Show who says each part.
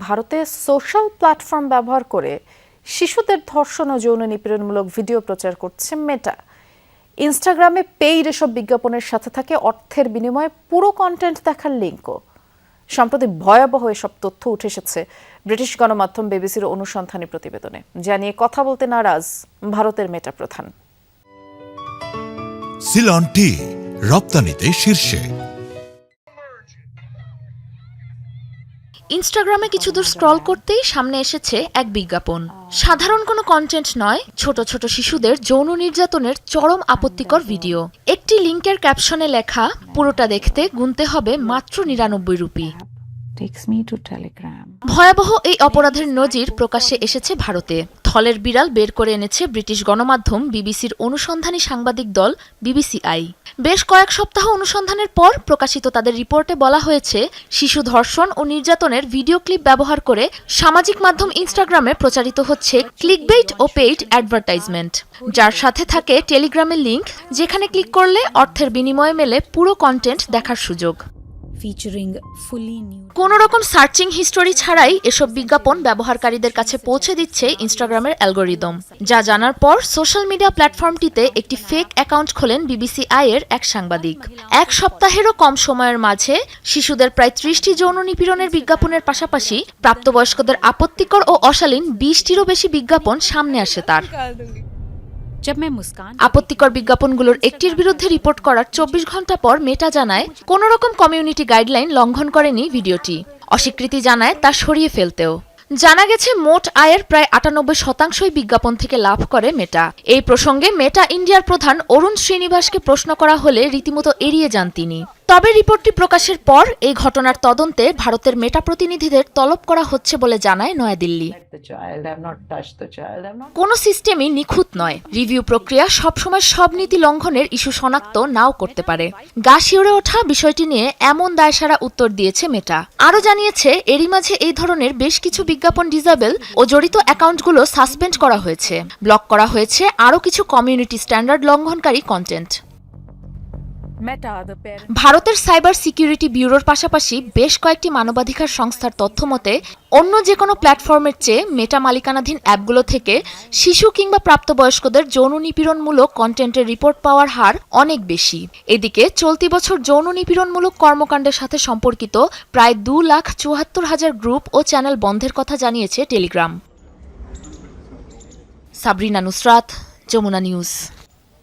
Speaker 1: ভারতে social platform ব্যবহার করে শিশুদের ধর্ষণ ও যৌন নিপীড়নমূলক ভিডিও প্রচার করছে মেটা। ইনস্টাগ্রামে পেইড এসব বিজ্ঞাপনের সাথে থাকে অর্থের বিনিময়ে পুরো কন্টেন্ট দেখার লিঙ্কও। সম্প্রতি ভয়াবহ এসব তথ্য উঠে এসেছে ব্রিটিশ গণমাধ্যম বিবিসির অনুসন্ধানী প্রতিবেদনে, যা নিয়ে কথা বলতে নারাজ ভারতের মেটা প্রধান।
Speaker 2: সিলন টি রপ্তানিতে শীর্ষে।
Speaker 3: ইনস্টাগ্রামে কিছু দূর স্ক্রল করতেই সামনে এসেছে এক বিজ্ঞাপন। সাধারণ কোনো কন্টেন্ট নয়, ছোট ছোট শিশুদের যৌন নির্যাতনের চরম আপত্তিকর ভিডিও। একটি লিংকের ক্যাপশনে লেখা, পুরোটা দেখতে গুনতে হবে মাত্র 99 রুপি। ভয়াবহ এই অপরাধের নজির প্রকাশ্যে এসেছে ভারতে। থলের বিড়াল বের করে এনেছে ব্রিটিশ গণমাধ্যম বিবিসির অনুসন্ধানী সাংবাদিক দল বিবিসিআই। বেশ কয়েক সপ্তাহ অনুসন্ধানের পর প্রকাশিত তাদের রিপোর্টে বলা হয়েছে, শিশু ধর্ষণ ও নির্যাতনের ভিডিও ক্লিপ ব্যবহার করে সামাজিক মাধ্যম ইনস্টাগ্রামে প্রচারিত হচ্ছে ক্লিকবেইট ও পেইড অ্যাডভার্টাইজমেন্ট, যার সাথে থাকে টেলিগ্রামের লিংক, যেখানে ক্লিক করলে অর্থের বিনিময়ে মেলে পুরো কন্টেন্ট দেখার সুযোগ। কোনো রকম সার্চিং হিস্টোরি ছাড়াই এসব বিজ্ঞাপন ব্যবহারকারীদের কাছে পৌঁছে দিচ্ছে ইনস্টাগ্রামের অ্যালগোরিদম। যা জানার পর সোশ্যাল মিডিয়া প্ল্যাটফর্মটিতে একটি ফেক অ্যাকাউন্ট খোলেন বিবিসিআই এর এক সাংবাদিক। এক সপ্তাহেরও কম সময়ের মাঝে শিশুদের প্রায় 30টি যৌন নিপীড়নের বিজ্ঞাপনের পাশাপাশি প্রাপ্তবয়স্কদের আপত্তিকর ও অশালীন 20টিরও বেশি বিজ্ঞাপন সামনে আসে তার। আপত্তিকর বিজ্ঞাপনগুলোর একটির বিরুদ্ধে রিপোর্ট করার 24 ঘন্টা পর মেটা জানায়, কোনো রকম কমিউনিটি গাইডলাইন লঙ্ঘন করেনি ভিডিওটি। অস্বীকৃতি জানায় তা সরিয়ে ফেলতেও। জানা গেছে, মোট আয়ের প্রায় 98% বিজ্ঞাপন থেকে লাভ করে মেটা। এই প্রসঙ্গে মেটা ইন্ডিয়ার প্রধান অরুণ শ্রীনিবাসকে প্রশ্ন করা হলে রীতিমতো এড়িয়ে যান তিনি। তবে রিপোর্টটি প্রকাশের পর এই ঘটনার তদন্তে ভারতের মেটা প্রতিনিধিদের তলব করা হচ্ছে বলে জানায় নয়াদিল্লি। কোনো সিস্টেমই নিখুঁত নয়। রিভিউ প্রক্রিয়া সবসময় সব নীতি লঙ্ঘনের ইস্যু শনাক্ত নাও করতে পারে। গা শিউরে ওঠা বিষয়টি নিয়ে এমন দায়সারা উত্তর দিয়েছে মেটা। আরও জানিয়েছে, এরই মাঝে এই ধরনের বেশ কিছু বিজ্ঞাপন ডিসেবল ও জড়িত অ্যাকাউন্টগুলো সাসপেন্ড করা হয়েছে। ব্লক করা হয়েছে আরও কিছু কমিউনিটি স্ট্যান্ডার্ড লঙ্ঘনকারী কন্টেন্ট। ভারতের সাইবার সিকিউরিটি ব্যুরোর পাশাপাশি বেশ কয়েকটি মানবাধিকার সংস্থার তথ্যমতে, অন্য যে কোনো প্ল্যাটফর্মের চেয়ে মেটা মালিকানাধীন অ্যাপগুলো থেকে শিশু কিংবা প্রাপ্তবয়স্কদের যৌন নিপীড়নমূলক কন্টেন্টের রিপোর্ট পাওয়ার হার অনেক বেশি। এদিকে চলতি বছর যৌন নিপীড়নমূলক কর্মকাণ্ডের সাথে সম্পর্কিত প্রায় 2,74,000 গ্রুপ ও চ্যানেল বন্ধের কথা জানিয়েছে টেলিগ্রাম। সাবরিনা নুসরাত, যমুনা নিউজ।